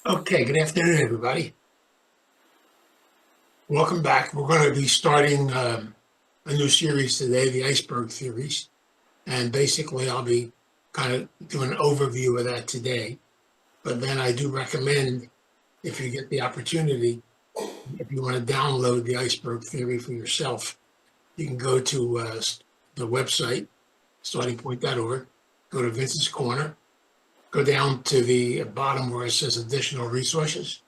Okay, good afternoon, everybody. Welcome back. We're going to be starting a new series today, the Iceberg series. And basically, I'll be kind of doing an overview of that today. But then I do recommend, if you get the opportunity, if you want to download the Iceberg theory for yourself, you can go to the website, startingpoint.org, go to Vince's Corner, go down to the bottom where it says additional resources,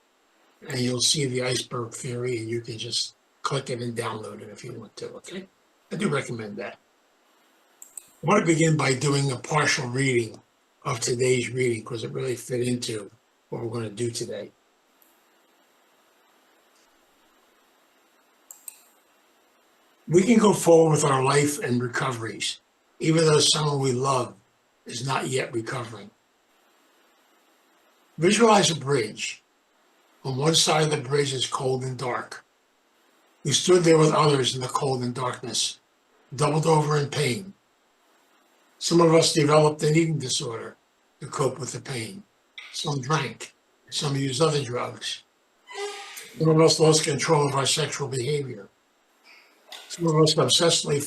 and you'll see the Iceberg theory, and you can just click it and download it if you want to, okay? I do recommend that. I want to begin by doing a partial reading of today's reading because it really fit into what we're going to do today. We can go forward with our life and recoveries, even though someone we love is not yet recovering. Visualize a bridge. On one side of the bridge is cold and dark. We stood there with others in the cold and darkness, doubled over in pain. Some of us developed an eating disorder to cope with the pain. Some drank. Some used other drugs. Some of us lost control of our sexual behavior. Some of us obsessively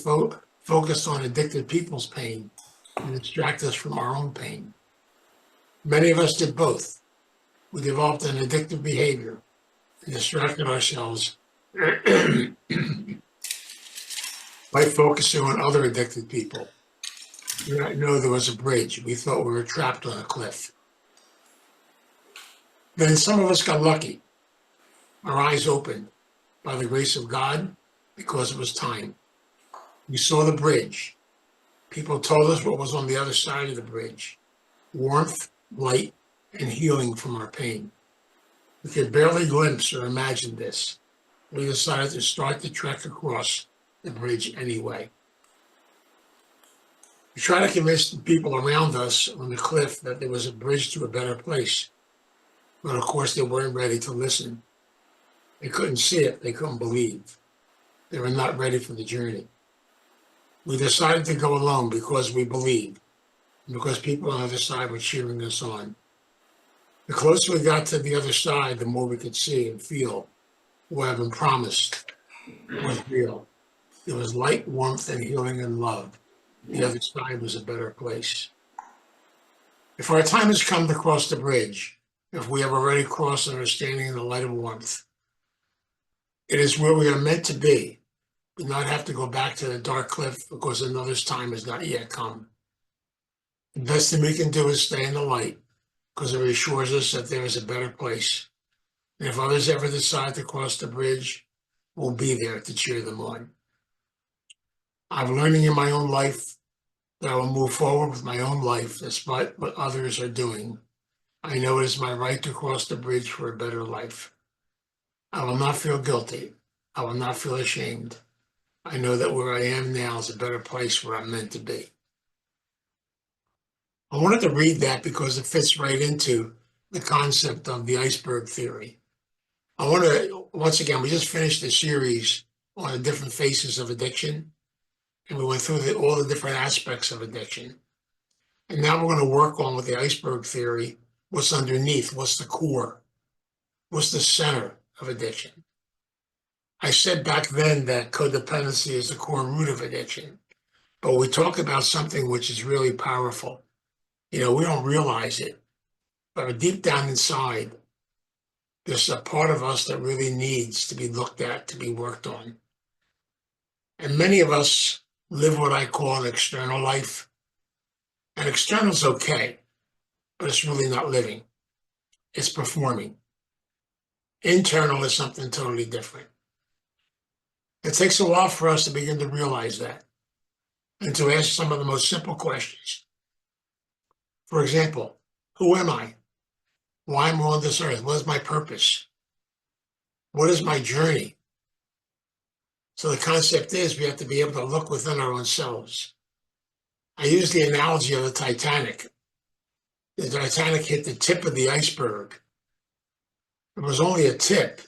focused on addicted people's pain and distract us from our own pain. Many of us did both. We developed an addictive behavior and distracted ourselves by focusing on other addicted people. We did not know there was a bridge. We thought we were trapped on a cliff. Then some of us got lucky. Our eyes opened by the grace of God because it was time. We saw the bridge. People told us what was on the other side of the bridge: warmth, light, and healing from our pain. We could barely glimpse or imagine this. We decided to start the trek across the bridge anyway. We tried to convince the people around us on the cliff that there was a bridge to a better place. But of course, they weren't ready to listen. They couldn't see it. They couldn't believe. They were not ready for the journey. We decided to go alone because we believed, and because people on the other side were cheering us on. The closer we got to the other side, the more we could see and feel what had been promised was real. It was light, warmth, and healing and love. The other side was a better place. If our time has come to cross the bridge, if we have already crossed and are standing in the light of warmth, it is where we are meant to be. We do not have to go back to the dark cliff because another's time has not yet come. The best thing we can do is stay in the light because it reassures us that there is a better place. And if others ever decide to cross the bridge, we'll be there to cheer them on. I'm learning in my own life that I will move forward with my own life despite what others are doing. I know it is my right to cross the bridge for a better life. I will not feel guilty. I will not feel ashamed. I know that where I am now is a better place where I'm meant to be. I wanted to read that because it fits right into the concept of the iceberg theory. I want to, once again, we just finished a series on the different faces of addiction, and we went through all the different aspects of addiction. And now we're going to work on with the iceberg theory, what's underneath, what's the core, what's the center of addiction. I said back then that codependency is the core root of addiction, but we talk about something which is really powerful. We don't realize it, but deep down inside, there's a part of us that really needs to be looked at, to be worked on. And many of us live what I call an external life. And external's okay, but it's really not living. It's performing. Internal is something totally different. It takes a while for us to begin to realize that and to ask some of the most simple questions. For example, who am I? Why am I on this earth? What is my purpose? What is my journey? So the concept is we have to be able to look within our own selves. I use the analogy of the Titanic. The Titanic hit the tip of the iceberg. If it was only a tip,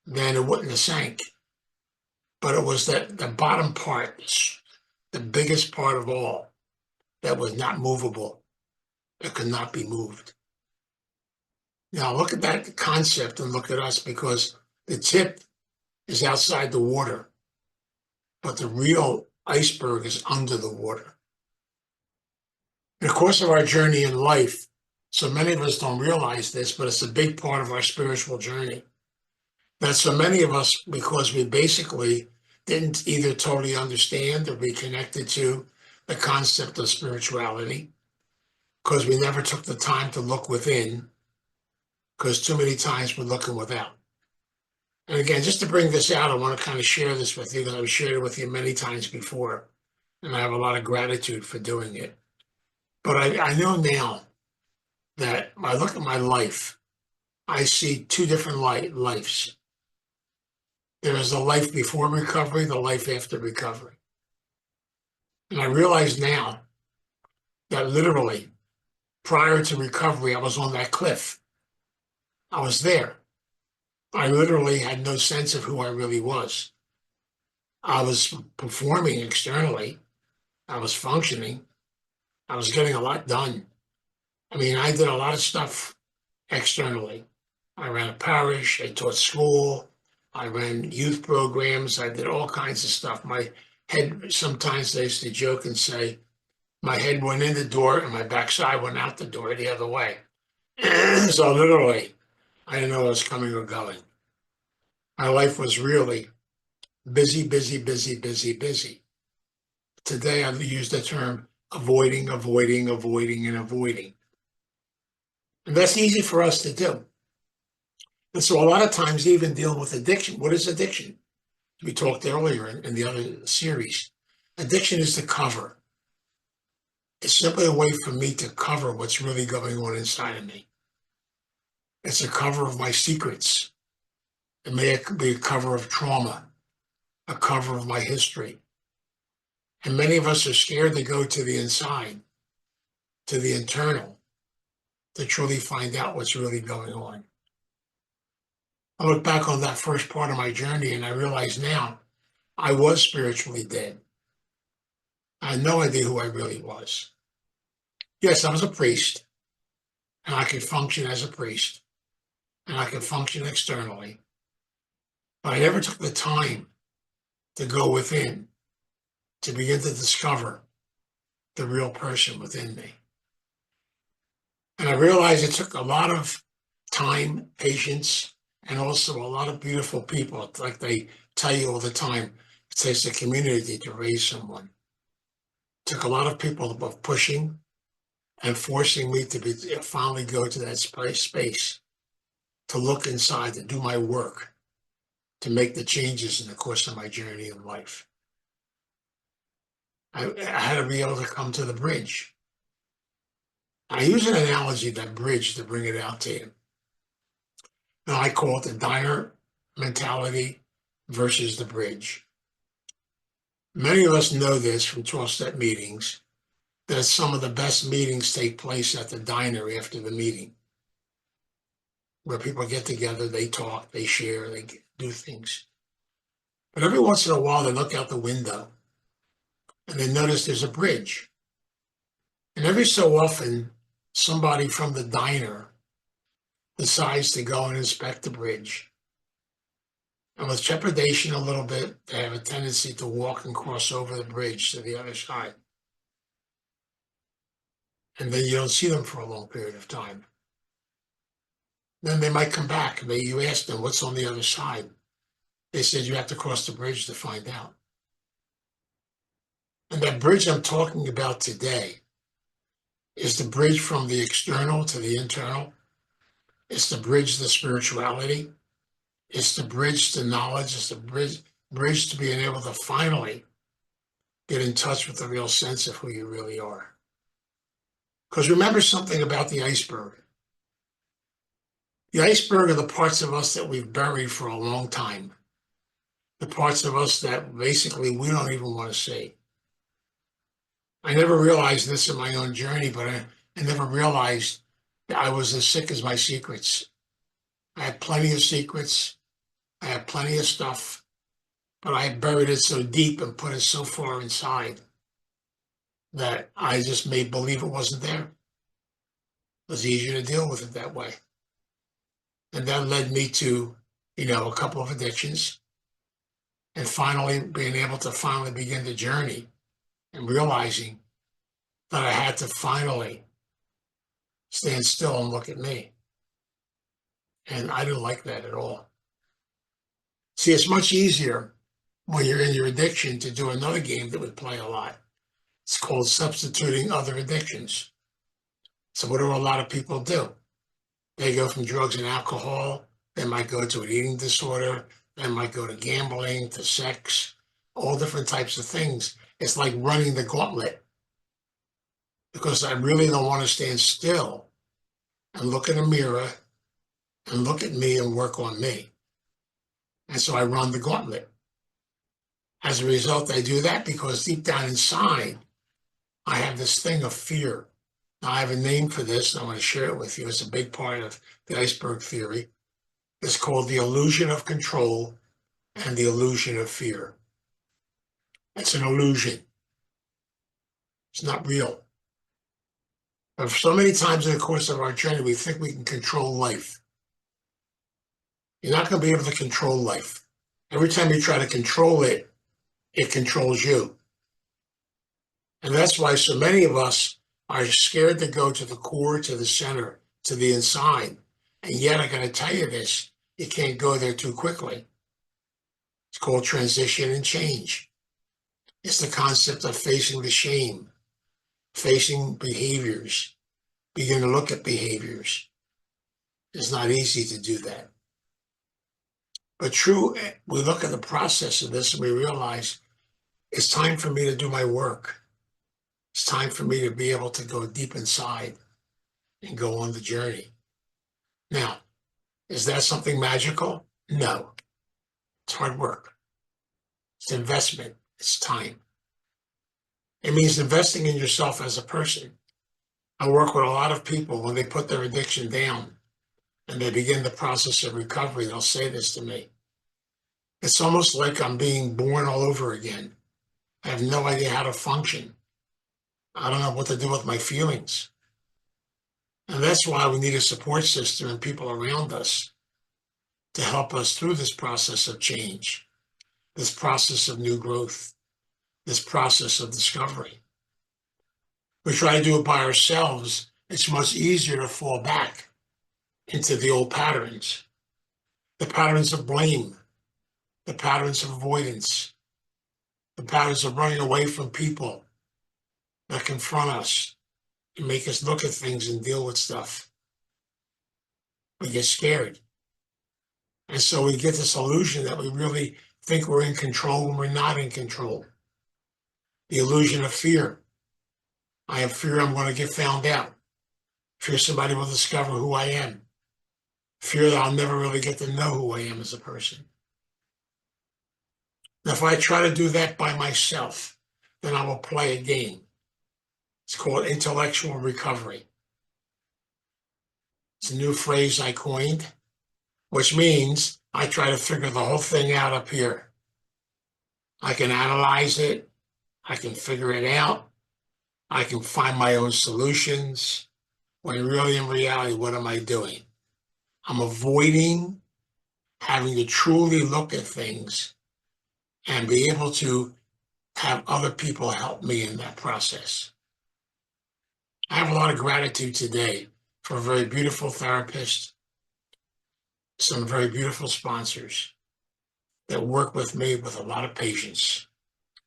then it wouldn't have sank. But it was the bottom part, the biggest part of all, that was not movable. It could not be moved. Now look at that concept and look at us, because the tip is outside the water, but the real iceberg is under the water. In the course of our journey in life, so many of us don't realize this, but it's a big part of our spiritual journey. That so many of us, because we basically didn't either totally understand or be connected to the concept of spirituality, because we never took the time to look within, because too many times we're looking without. And again, just to bring this out, I want to kind of share this with you, because I've shared it with you many times before, and I have a lot of gratitude for doing it. But I know now that when I look at my life, I see two different lives. There is the life before recovery, the life after recovery. And I realize now that literally prior to recovery, I was on that cliff. I was there. I literally had no sense of who I really was. I was performing externally. I was functioning. I was getting a lot done. I mean, I did a lot of stuff externally. I ran a parish. I taught school. I ran youth programs. I did all kinds of stuff. My head, sometimes they used to joke and say, my head went in the door and my backside went out the door the other way. So literally, I didn't know I was coming or going. My life was really busy, busy, busy, busy, busy. Today, I've used the term avoiding, avoiding, avoiding, and avoiding. And that's easy for us to do. And so a lot of times, even dealing with addiction, what is addiction? We talked earlier in the other series. Addiction is the cover. It's simply a way for me to cover what's really going on inside of me. It's a cover of my secrets. It may be a cover of trauma, a cover of my history. And many of us are scared to go to the inside, to the internal, to truly find out what's really going on. I look back on that first part of my journey and I realize now I was spiritually dead. I had no idea who I really was. Yes, I was a priest, and I could function as a priest, and I could function externally. But I never took the time to go within, to begin to discover the real person within me. And I realized it took a lot of time, patience, and also a lot of beautiful people. Like they tell you all the time, it takes a community to raise someone. It took a lot of people both pushing and forcing me to finally go to that space, to look inside, to do my work, to make the changes in the course of my journey in life. I had to be able to come to the bridge. I use an analogy, that bridge, to bring it out to you. And I call it the diner mentality versus the bridge. Many of us know this from 12-step meetings, that some of the best meetings take place at the diner after the meeting, where people get together, they talk, they share, they do things. But every once in a while, they look out the window and they notice there's a bridge. And every so often, somebody from the diner decides to go and inspect the bridge. And with trepidation a little bit, they have a tendency to walk and cross over the bridge to the other side. And then you don't see them for a long period of time. Then they might come back. You ask them, what's on the other side? They said, you have to cross the bridge to find out. And that bridge I'm talking about today is the bridge from the external to the internal. It's the bridge to spirituality. It's the bridge to knowledge. It's the bridge to being able to finally get in touch with the real sense of who you really are. Because remember something about the iceberg. The iceberg are the parts of us that we've buried for a long time. The parts of us that basically we don't even want to see. I never realized this in my own journey, but I never realized that I was as sick as my secrets. I had plenty of secrets. I had plenty of stuff, but I had buried it so deep and put it so far inside that I just made believe it wasn't there. It was easier to deal with it that way. And that led me to, a couple of addictions and finally being able to finally begin the journey and realizing that I had to finally stand still and look at me. And I didn't like that at all. See, it's much easier when you're in your addiction to do another game that we play a lot. It's called substituting other addictions. So what do a lot of people do? They go from drugs and alcohol. They might go to an eating disorder. They might go to gambling, to sex, all different types of things. It's like running the gauntlet because I really don't want to stand still and look in the mirror and look at me and work on me. And so I run the gauntlet. As a result, I do that because deep down inside, I have this thing of fear. Now, I have a name for this, and I want to share it with you. It's a big part of the iceberg theory. It's called the illusion of control and the illusion of fear. It's an illusion. It's not real. But so many times in the course of our journey, we think we can control life. You're not going to be able to control life. Every time you try to control it, it controls you. And that's why so many of us are scared to go to the core, to the center, to the inside. And yet, I got to tell you this, you can't go there too quickly. It's called transition and change. It's the concept of facing the shame, facing behaviors, begin to look at behaviors. It's not easy to do that. But we look at the process of this and we realize it's time for me to do my work. It's time for me to be able to go deep inside and go on the journey. Now, is that something magical? No. It's hard work. It's investment. It's time. It means investing in yourself as a person. I work with a lot of people when they put their addiction down and they begin the process of recovery. They'll say this to me. It's almost like I'm being born all over again. I have no idea how to function. I don't know what to do with my feelings. And that's why we need a support system and people around us to help us through this process of change, this process of new growth, this process of discovery. We try to do it by ourselves. It's much easier to fall back into the old patterns, the patterns of blame, the patterns of avoidance, the patterns of running away from people that confront us and make us look at things and deal with stuff. We get scared. And so we get this illusion that we really think we're in control when we're not in control. The illusion of fear. I have fear I'm going to get found out. Fear somebody will discover who I am. Fear that I'll never really get to know who I am as a person. Now, if I try to do that by myself, then I will play a game. It's called intellectual recovery. It's a new phrase I coined, which means I try to figure the whole thing out up here. I can analyze it. I can figure it out. I can find my own solutions. When really in reality, what am I doing? I'm avoiding having to truly look at things and be able to have other people help me in that process. I have a lot of gratitude today for a very beautiful therapist, some very beautiful sponsors that work with me with a lot of patience.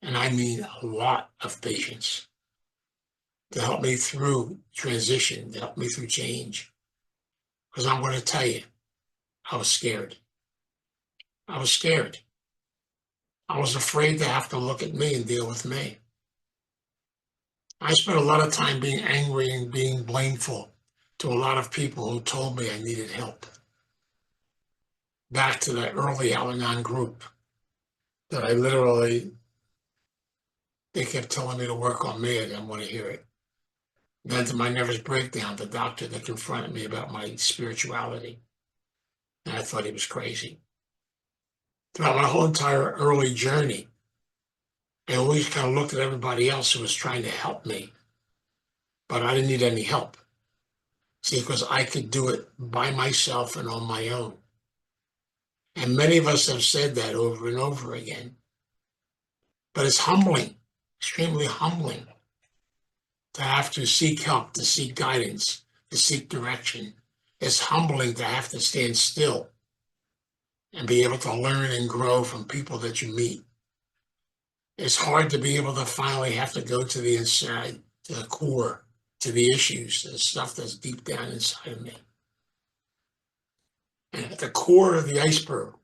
And I mean a lot of patience to help me through transition, to help me through change. Because I'm going to tell you, I was scared. I was scared. I was afraid to have to look at me and deal with me. I spent a lot of time being angry and being blameful to a lot of people who told me I needed help. Back to that early Al-Anon group that I literally, they kept telling me to work on me. I didn't want to hear it. Then to my nervous breakdown, the doctor that confronted me about my spirituality. And I thought he was crazy. Throughout my whole entire early journey, I always kind of looked at everybody else who was trying to help me, but I didn't need any help. See, because I could do it by myself and on my own. And many of us have said that over and over again. But it's humbling, extremely humbling to have to seek help, to seek guidance, to seek direction. It's humbling to have to stand still and be able to learn and grow from people that you meet. It's hard to be able to finally have to go to the inside, to the core, to the issues, to the stuff that's deep down inside of me. And at the core of the iceberg,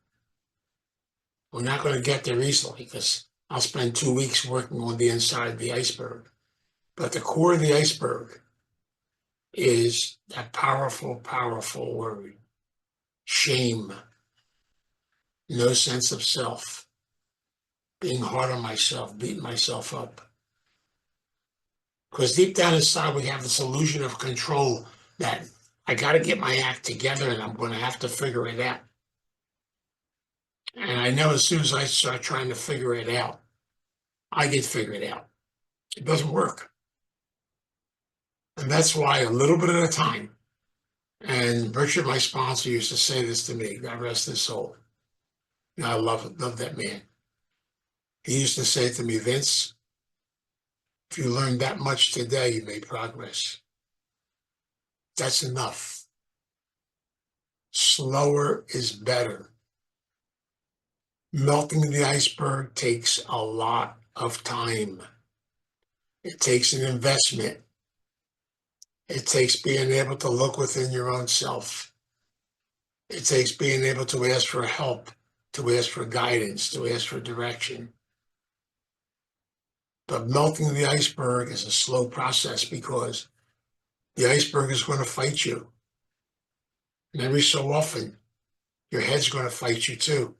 we're not going to get there easily because I'll spend 2 weeks working on the inside of the iceberg. But the core of the iceberg is that powerful, powerful word, shame, no sense of self, being hard on myself, beating myself up. Because deep down inside, we have this illusion of control that I got to get my act together and I'm going to have to figure it out. And I know as soon as I start trying to figure it out, I get figured out. It doesn't work. And that's why a little bit at a time, and Richard, my sponsor, used to say this to me, God rest his soul. You know, I love that man. He used to say to me, Vince, if you learned that much today, you made progress. That's enough. Slower is better. Melting the iceberg takes a lot of time. It takes an investment. It takes being able to look within your own self. It takes being able to ask for help, to ask for guidance, to ask for direction. But melting the iceberg is a slow process because the iceberg is going to fight you. And every so often, your head's going to fight you too.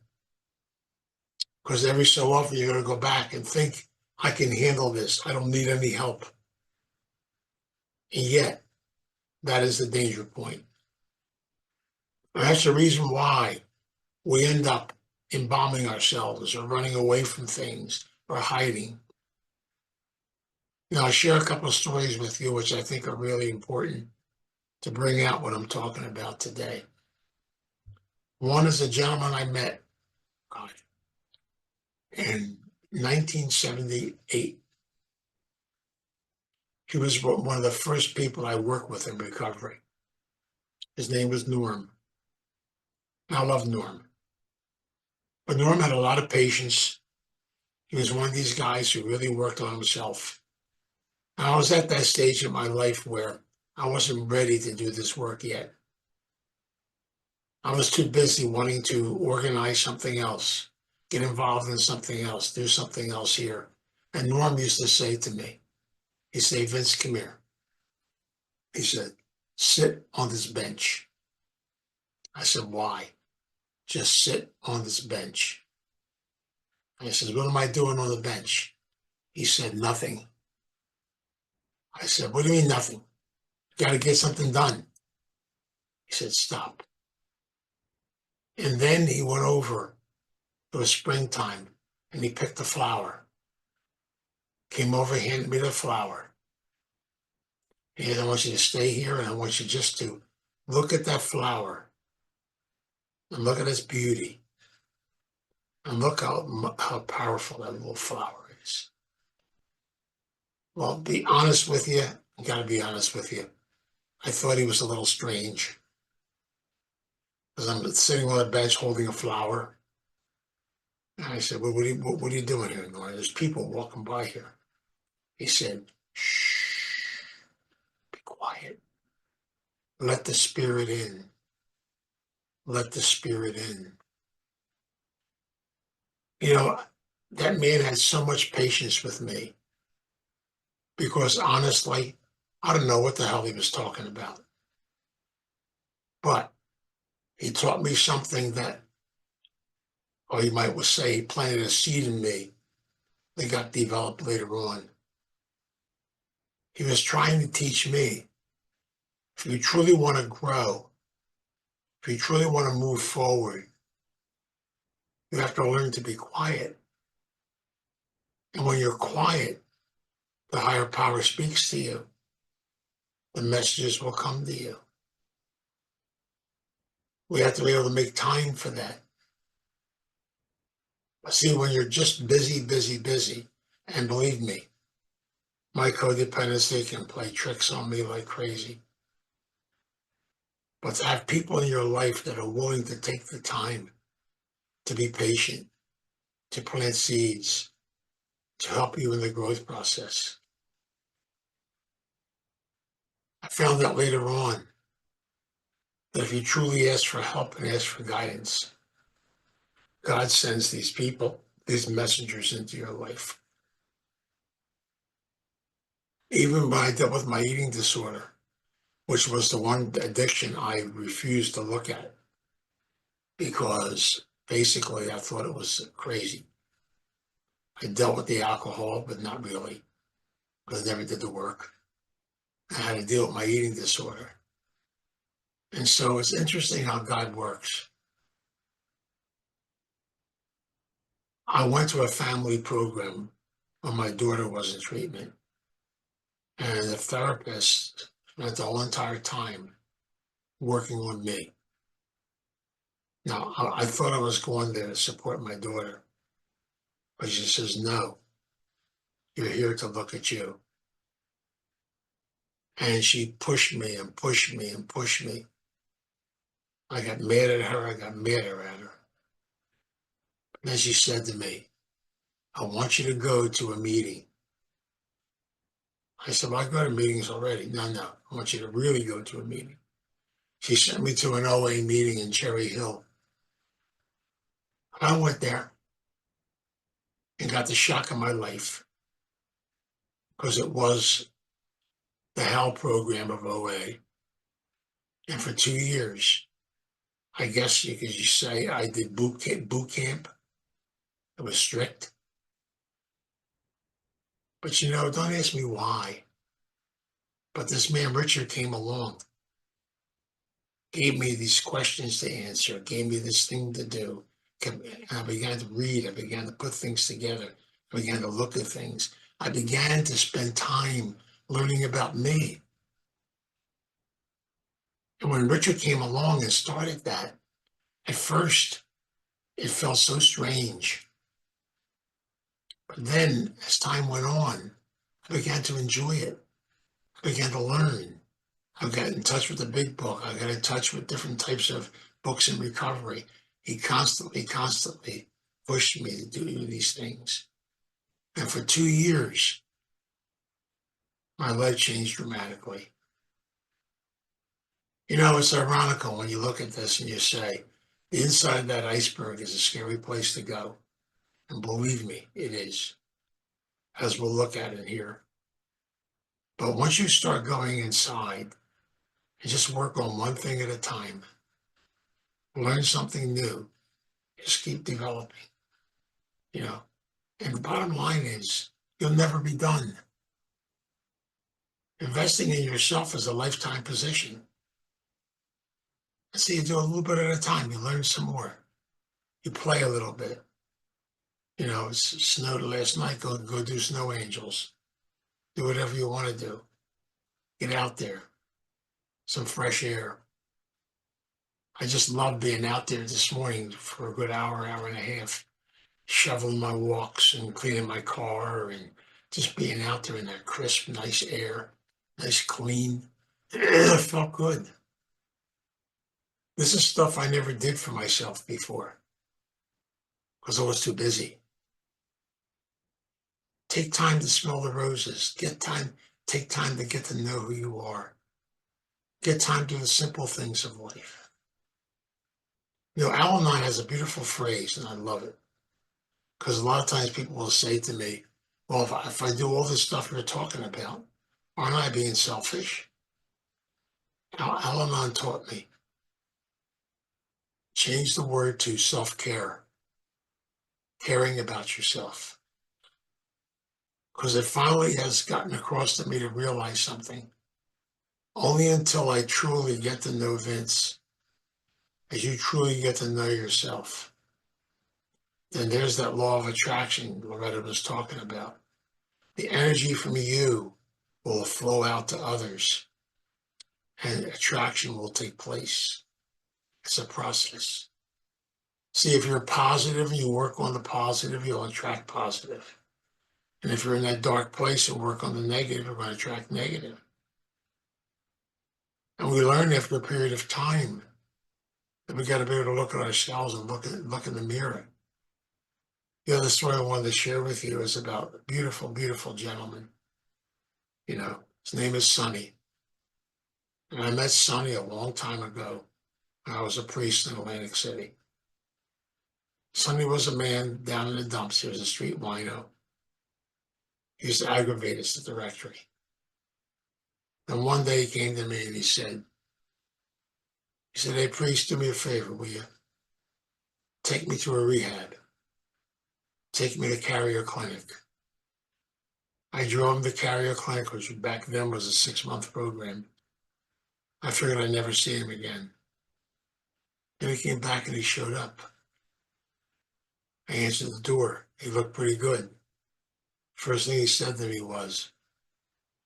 Because every so often, you're going to go back and think, I can handle this. I don't need any help. And yet, that is the danger point. And that's the reason why we end up embalming ourselves or running away from things or hiding. You know, I'll share a couple of stories with you, which I think are really important to bring out what I'm talking about today. One is a gentleman I met in 1978. He was one of the first people I worked with in recovery. His name was Norm. I love Norm. But Norm had a lot of patience. He was one of these guys who really worked on himself. And I was at that stage in my life where I wasn't ready to do this work yet. I was too busy wanting to organize something else, get involved in something else, do something else here. And Norm used to say to me, he said, Vince, come here. He said, sit on this bench. I said, why? Just sit on this bench. I said, what am I doing on the bench? He said, nothing. I said, what do you mean nothing? You got to get something done. He said, stop. And then he went over. It was springtime, and he picked a flower. Came over, handed me the flower. He said, I want you to stay here, and I want you just to look at that flower and look at its beauty. And look how powerful that little flower is. Well, be honest with you. I got to be honest with you. I thought he was a little strange because I'm sitting on a bench holding a flower. And I said, well, what are you doing here, Nora? There's people walking by here. He said, shh, be quiet. Let the spirit in. Let the spirit in. You know, that man had so much patience with me because honestly, I don't know what the hell he was talking about. But he taught me something that, or you might say, he planted a seed in me that got developed later on. He was trying to teach me, if you truly want to grow, if you truly want to move forward, you have to learn to be quiet. And when you're quiet, the higher power speaks to you. The messages will come to you. We have to be able to make time for that. See, when you're just busy, busy, busy, and believe me, my codependency can play tricks on me like crazy. But to have people in your life that are willing to take the time to be patient, to plant seeds, to help you in the growth process. I found out later on that if you truly ask for help and ask for guidance, God sends these people, these messengers into your life. Even when I dealt with my eating disorder, which was the one addiction I refused to look at because basically I thought it was crazy. I dealt with the alcohol, but not really, because I never did the work. I had to deal with my eating disorder. And so it's interesting how God works. I went to a family program when my daughter was in treatment, and the therapist spent the whole entire time working on me. Now, I thought I was going there to support my daughter, but she says, no, you're here to look at you. And she pushed me and pushed me and pushed me. I got mad at her. I got madder at her. And then she said to me, I want you to go to a meeting. I said, well, I go to meetings already. No, no, I want you to really go to a meeting. She sent me to an OA meeting in Cherry Hill. I went there and got the shock of my life because it was the HAL program of OA. And for 2 years, I guess you could say I did boot camp. It was strict. But don't ask me why. But this man, Richard, came along, gave me these questions to answer, gave me this thing to do. And I began to read. I began to put things together. I began to look at things. I began to spend time learning about me. And when Richard came along and started that, at first, it felt so strange. But then, as time went on, I began to enjoy it. I began to learn. I got in touch with the big book. I got in touch with different types of books in recovery. He constantly pushed me to do these things. And for 2 years, my life changed dramatically. It's ironical when you look at this and you say, the inside of that iceberg is a scary place to go. And believe me, it is, as we'll look at it here. But once you start going inside and just work on one thing at a time, learn something new, just keep developing, And the bottom line is, you'll never be done. Investing in yourself is a lifetime position. So you do a little bit at a time. You learn some more. You play a little bit. It snowed last night. Go do snow angels. Do whatever you want to do. Get out there. Some fresh air. I just love being out there this morning for a good hour, hour and a half, shoveling my walks and cleaning my car and just being out there in that crisp, nice air, nice, clean. It felt good. This is stuff I never did for myself before because I was too busy. Take time to smell the roses. Take time to get to know who you are. Get time to the simple things of life. Al-Anon has a beautiful phrase, and I love it. Because a lot of times people will say to me, well, if I do all this stuff you're talking about, aren't I being selfish? Al-Anon taught me, change the word to self-care, caring about yourself. Because it finally has gotten across to me to realize something. Only until I truly get to know Vince, as you truly get to know yourself, then there's that law of attraction Loretta was talking about. The energy from you will flow out to others, and attraction will take place. It's a process. See, if you're positive and you work on the positive, you'll attract positive. And if you're in that dark place and work on the negative, you're going to attract negative. And we learn after a period of time that we got to be able to look at ourselves and look in the mirror. The other story I wanted to share with you is about a beautiful, beautiful gentleman. His name is Sonny. And I met Sonny a long time ago when I was a priest in Atlantic City. Sonny was a man down in the dumps. He was a street wino. He used to aggravate us at the rectory. And one day he came to me and he said, hey, priest, do me a favor, will you? Take me to a rehab. Take me to Carrier Clinic. I drove him to Carrier Clinic, which back then was a 6-month program. I figured I'd never see him again. Then he came back and he showed up. I answered the door. He looked pretty good. First thing he said to me was,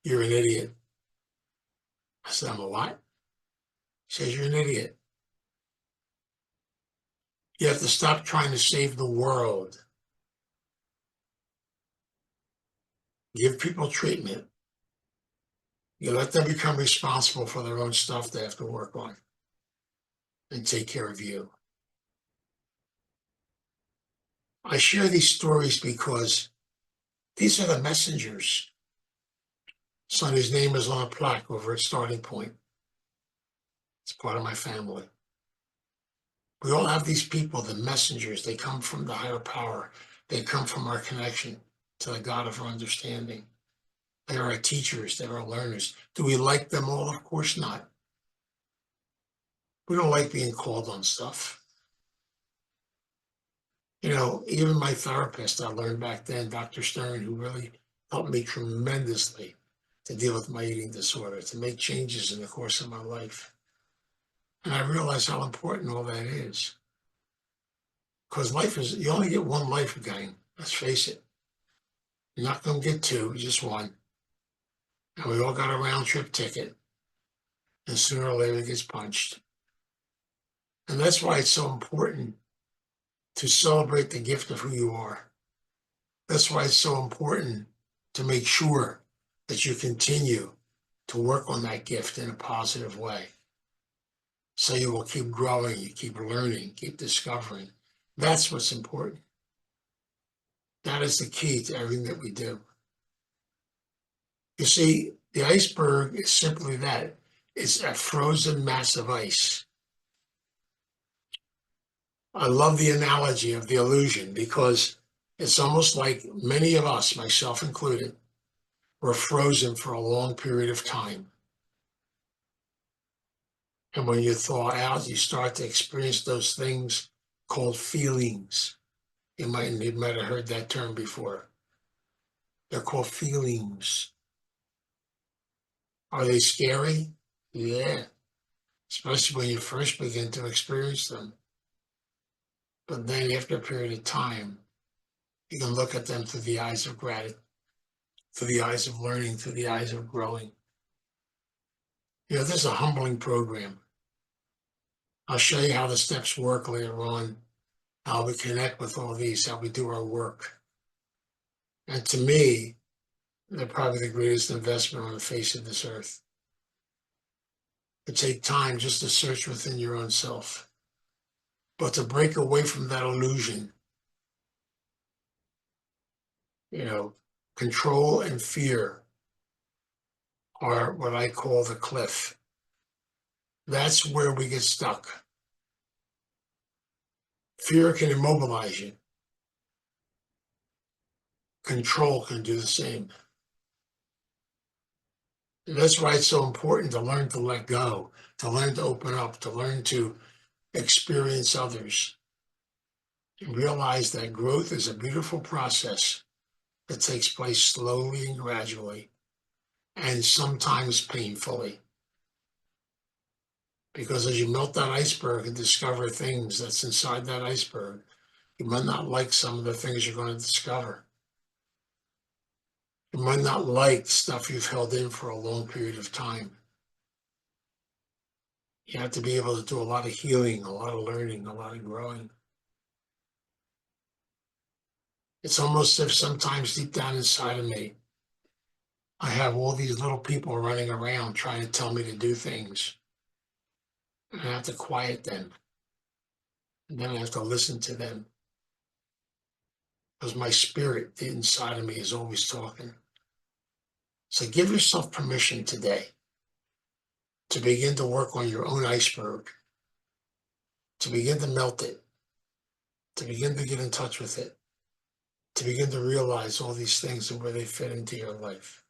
"You're an idiot." I said, "I'm a what?" He says, "You're an idiot. You have to stop trying to save the world. Give people treatment. You let them become responsible for their own stuff they have to work on and take care of you." I share these stories because these are the messengers. Sonny's name is on a plaque over at Starting Point. It's part of my family. We all have these people, the messengers. They come from the higher power. They come from our connection to the God of our understanding. They are our teachers. They're our learners. Do we like them all? Of course not. We don't like being called on stuff. Even my therapist, I learned back then, Dr. Stern, who really helped me tremendously to deal with my eating disorder, to make changes in the course of my life. And I realized how important all that is. Because you only get one life, gang. Let's face it. You're not going to get two, just one. And we all got a round trip ticket. And sooner or later it gets punched. And that's why it's so important to celebrate the gift of who you are. That's why it's so important to make sure that you continue to work on that gift in a positive way. So you will keep growing, you keep learning, keep discovering. That's what's important. That is the key to everything that we do. You see, the iceberg is simply that. It's a frozen mass of ice. I love the analogy of the illusion because it's almost like many of us, myself included, were frozen for a long period of time. And when you thaw out, you start to experience those things called feelings. You might have heard that term before. They're called feelings. Are they scary? Yeah, especially when you first begin to experience them. But then after a period of time, you can look at them through the eyes of gratitude, through the eyes of learning, through the eyes of growing. This is a humbling program. I'll show you how the steps work later on, how we connect with all these, how we do our work. And to me, they're probably the greatest investment on the face of this earth. To take time just to search within your own self, but to break away from that illusion. Control and fear are what I call the cliff. That's where we get stuck. Fear can immobilize you. Control can do the same. And that's why it's so important to learn to let go, to learn to open up, to learn to experience others. And realize that growth is a beautiful process that takes place slowly and gradually, and sometimes painfully. Because as you melt that iceberg and discover things that's inside that iceberg, you might not like some of the things you're going to discover. You might not like stuff you've held in for a long period of time. You have to be able to do a lot of healing, a lot of learning, a lot of growing. It's almost as if sometimes deep down inside of me, I have all these little people running around trying to tell me to do things. And I have to quiet them. And then I have to listen to them. Because my spirit, the inside of me, is always talking. So give yourself permission today to begin to work on your own iceberg, to begin to melt it, to begin to get in touch with it, to begin to realize all these things and where they fit into your life.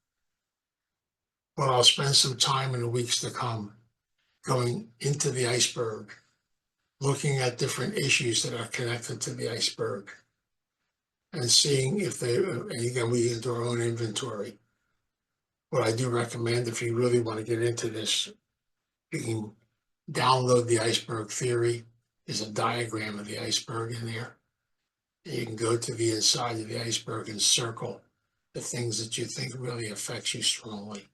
Well, I'll spend some time in the weeks to come going into the iceberg, looking at different issues that are connected to the iceberg, and seeing if they, and again, we can do our own inventory. What I do recommend, if you really want to get into this, you can download the iceberg theory. There's a diagram of the iceberg in there. And you can go to the inside of the iceberg and circle the things that you think really affects you strongly.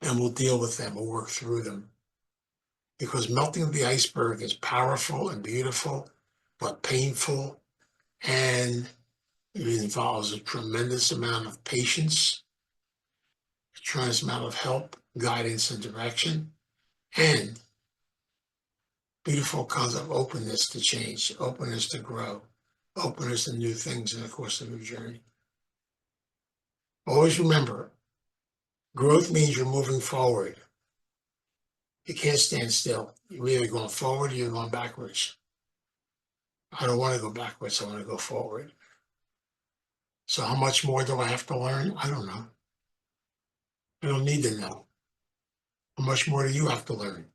And we'll deal with them, we'll work through them. Because melting the iceberg is powerful and beautiful, but painful, and it involves a tremendous amount of patience, a tremendous amount of help, guidance, and direction, and beautiful kinds of openness to change, openness to grow, openness to new things in the course of your journey. Always remember, growth means you're moving forward. You can't stand still. You're either going forward or you're going backwards. I don't want to go backwards. I want to go forward. So how much more do I have to learn? I don't know. I don't need to know. How much more do you have to learn?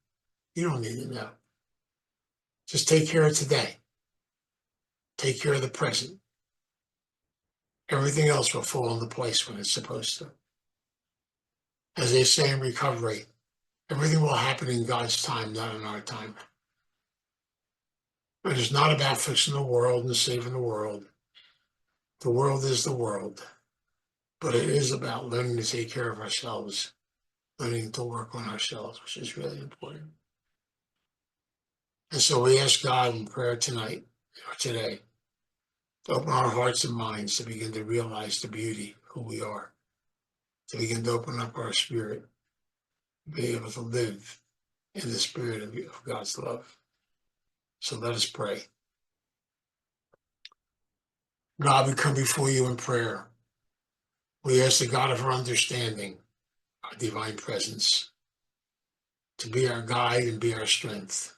You don't need to know. Just take care of today. Take care of the present. Everything else will fall into place when it's supposed to. As they say in recovery, everything will happen in God's time, not in our time. It is not about fixing the world and saving the world. The world is the world. But it is about learning to take care of ourselves, learning to work on ourselves, which is really important. And so we ask God in prayer tonight, or today, to open our hearts and minds to begin to realize the beauty of who we are, to begin to open up our spirit, to be able to live in the spirit of God's love. So let us pray. God, we come before you in prayer. We ask the God of our understanding, our divine presence, to be our guide and be our strength.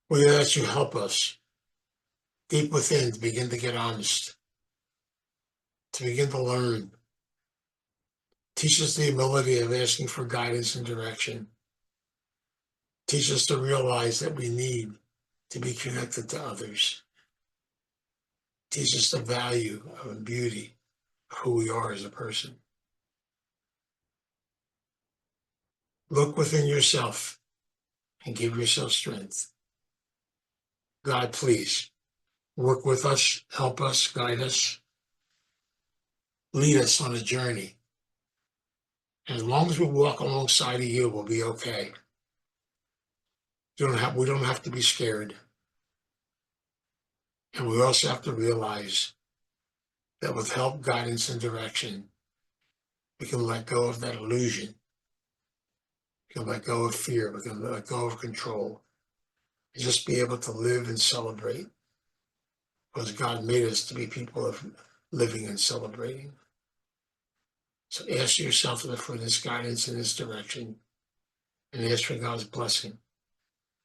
We ask you help us deep within to begin to get honest, to begin to learn. Teach us the humility of asking for guidance and direction. Teach us to realize that we need to be connected to others. Teach us the value of beauty of who we are as a person. Look within yourself and give yourself strength. God, please work with us, help us, guide us, lead us on a journey. And as long as we walk alongside of you, we'll be okay. We don't have to be scared. And we also have to realize that with help, guidance, and direction, we can let go of that illusion. We can let go of fear. We can let go of control. And just be able to live and celebrate. Because God made us to be people of living and celebrating. So ask yourself for this guidance and this direction. And ask for God's blessing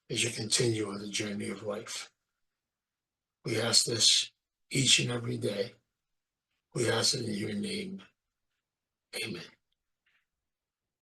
as you continue on the journey of life. We ask this each and every day. We ask it in your name. Amen.